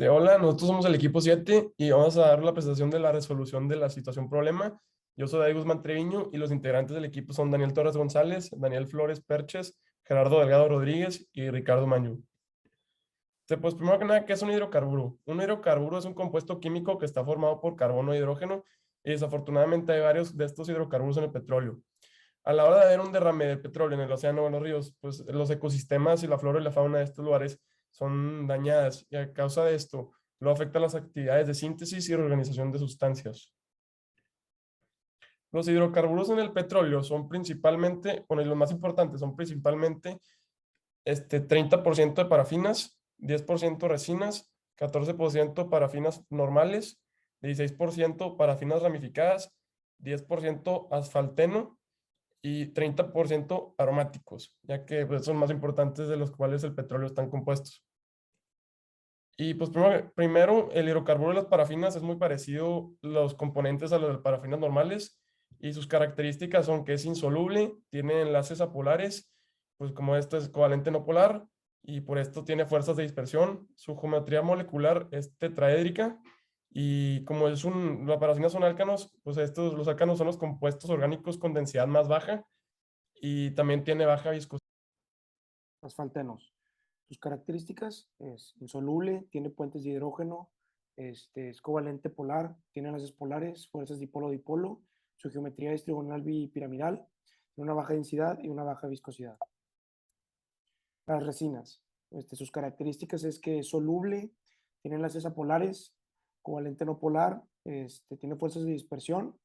Hola, nosotros somos el equipo 7 y vamos a dar la presentación de la resolución de la situación problema. Yo soy David Guzmán Treviño y los integrantes del equipo son Daniel Torres González, Daniel Flores Perches, Gerardo Delgado Rodríguez y Ricardo Mañú. Pues primero que nada, ¿qué es un hidrocarburo? Un hidrocarburo es un compuesto químico que está formado por carbono e hidrógeno y desafortunadamente hay varios de estos hidrocarburos en el petróleo. A la hora de haber un derrame de petróleo en el océano o en los ríos, pues los ecosistemas y la flora y la fauna de estos lugares son dañadas y a causa de esto lo afectan las actividades de síntesis y reorganización de sustancias. Los hidrocarburos en el petróleo son principalmente, bueno, y los más importantes son principalmente 30% de parafinas, 10% resinas, 14% parafinas normales, 16% parafinas ramificadas, 10% asfalteno y 30% aromáticos, ya que pues, son más importantes de los cuales el petróleo están compuestos. Y pues primero, el hidrocarburo de las parafinas es muy parecido los componentes a los de parafinas normales y sus características son que es insoluble, tiene enlaces apolares, pues como esto es covalente no polar y por esto tiene fuerzas de dispersión. Su geometría molecular es tetraédrica y como las parafinas son álcanos, pues los álcanos son los compuestos orgánicos con densidad más baja y también tiene baja viscosidad. Asfaltenos. Sus características es insoluble, tiene puentes de hidrógeno, es covalente polar, tiene enlaces polares, fuerzas dipolo-dipolo, su geometría es trigonal bipiramidal, tiene una baja densidad y una baja viscosidad. Las resinas, sus características es que es soluble, tiene enlaces apolares, covalente no polar, tiene fuerzas de dispersión,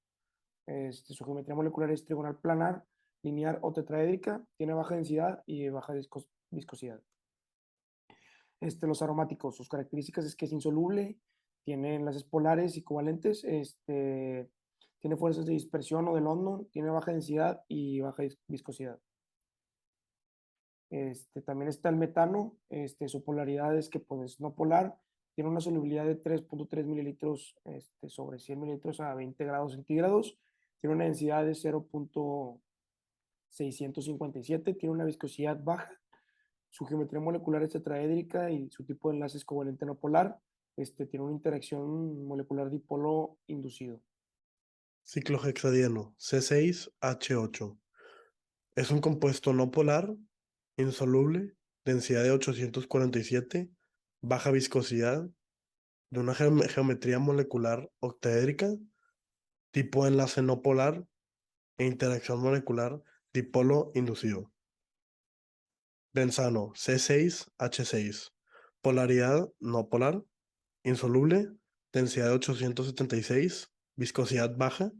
su geometría molecular es trigonal planar, lineal o tetraédrica, tiene baja densidad y baja viscosidad. Los aromáticos, sus características es que es insoluble, tiene enlaces polares y covalentes, tiene fuerzas de dispersión o de London, tiene baja densidad y baja viscosidad. También está el metano, su polaridad es que pues, no polar, tiene una solubilidad de 3.3 mililitros sobre 100 mililitros a 20 grados centígrados, tiene una densidad de 0.657, tiene una viscosidad baja. Su geometría molecular es tetraédrica y su tipo de enlace es covalente no polar. Tiene una interacción molecular dipolo inducido. Ciclohexadieno C6H8. Es un compuesto no polar, insoluble, densidad de 847, baja viscosidad, de una geometría molecular octaédrica, tipo de enlace no polar e interacción molecular dipolo inducido. Benzano C6H6. Polaridad no polar, insoluble, densidad de 876, viscosidad baja,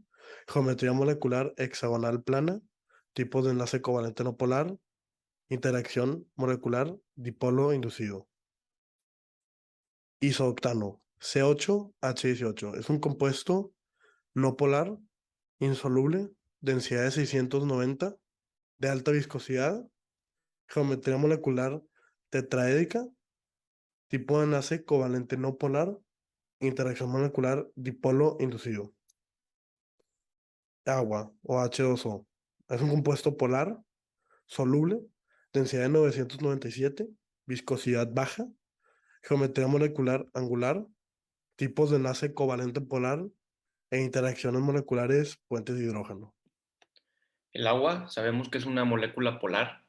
geometría molecular hexagonal plana, tipo de enlace covalente no polar, interacción molecular dipolo inducido. Isooctano C8H18. Es un compuesto no polar, insoluble, densidad de 690, de alta viscosidad, geometría molecular tetraédrica, tipo de enlace covalente no polar, interacción molecular dipolo inducido. Agua o H2O. Es un compuesto polar, soluble, densidad de 997, viscosidad baja, geometría molecular angular, tipos de enlace covalente polar e interacciones moleculares puentes de hidrógeno. El agua sabemos que es una molécula polar,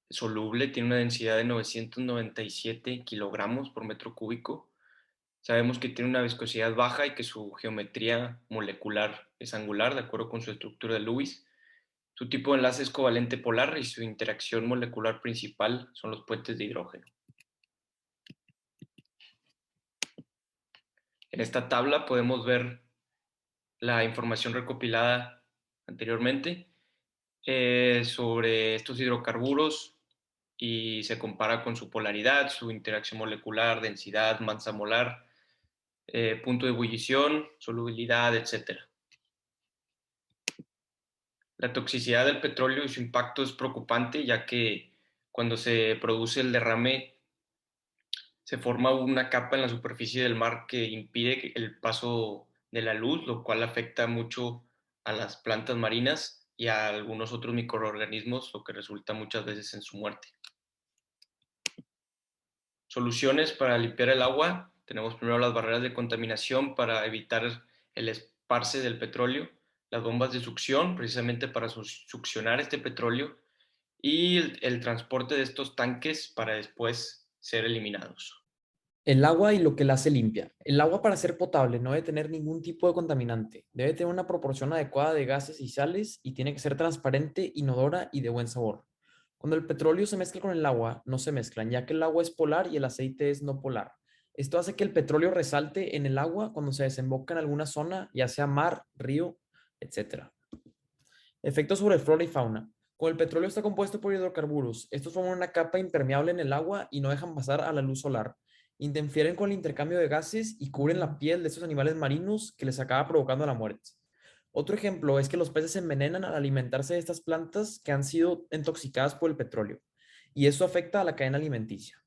soluble, tiene una densidad de 997 kilogramos por metro cúbico. Sabemos que tiene una viscosidad baja y que su geometría molecular es angular, de acuerdo con su estructura de Lewis. Su tipo de enlace es covalente polar y su interacción molecular principal son los puentes de hidrógeno. En esta tabla podemos ver la información recopilada anteriormente sobre estos hidrocarburos y se compara con su polaridad, su interacción molecular, densidad, masa molar, punto de ebullición, solubilidad, etc. La toxicidad del petróleo y su impacto es preocupante, ya que cuando se produce el derrame se forma una capa en la superficie del mar que impide el paso de la luz, lo cual afecta mucho a las plantas marinas y a algunos otros microorganismos, lo que resulta muchas veces en su muerte. Soluciones para limpiar el agua. Tenemos primero las barreras de contaminación para evitar el esparce del petróleo, las bombas de succión, precisamente para succionar este petróleo, y el transporte de estos tanques para después ser eliminados. El agua y lo que la hace limpia. El agua, para ser potable, no debe tener ningún tipo de contaminante. Debe tener una proporción adecuada de gases y sales y tiene que ser transparente, inodora y de buen sabor. Cuando el petróleo se mezcla con el agua, no se mezclan, ya que el agua es polar y el aceite es no polar. Esto hace que el petróleo resalte en el agua cuando se desemboca en alguna zona, ya sea mar, río, etc. Efectos sobre flora y fauna. Cuando el petróleo está compuesto por hidrocarburos, estos forman una capa impermeable en el agua y no dejan pasar a la luz solar. Interfieren con el intercambio de gases y cubren la piel de estos animales marinos, que les acaba provocando la muerte. Otro ejemplo es que los peces se envenenan al alimentarse de estas plantas que han sido intoxicadas por el petróleo, y eso afecta a la cadena alimenticia.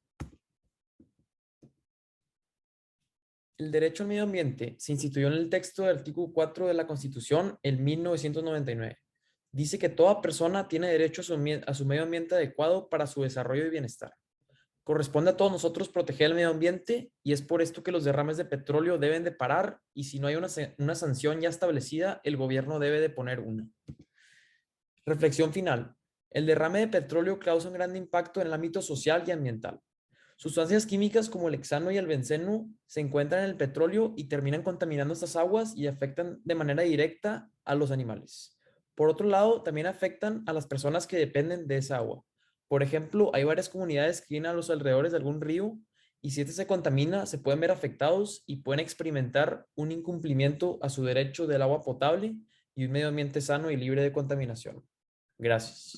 El derecho al medio ambiente se instituyó en el texto del artículo 4 de la Constitución en 1999. Dice que toda persona tiene derecho a su medio ambiente adecuado para su desarrollo y bienestar. Corresponde a todos nosotros proteger el medio ambiente, y es por esto que los derrames de petróleo deben de parar, y si no hay una sanción ya establecida, el gobierno debe de poner una. Reflexión final. El derrame de petróleo causa un gran impacto en el ámbito social y ambiental. Sustancias químicas como el hexano y el benceno se encuentran en el petróleo y terminan contaminando estas aguas y afectan de manera directa a los animales. Por otro lado, también afectan a las personas que dependen de esa agua. Por ejemplo, hay varias comunidades que viven a los alrededores de algún río, y si este se contamina, se pueden ver afectados y pueden experimentar un incumplimiento a su derecho del agua potable y un medio ambiente sano y libre de contaminación. Gracias.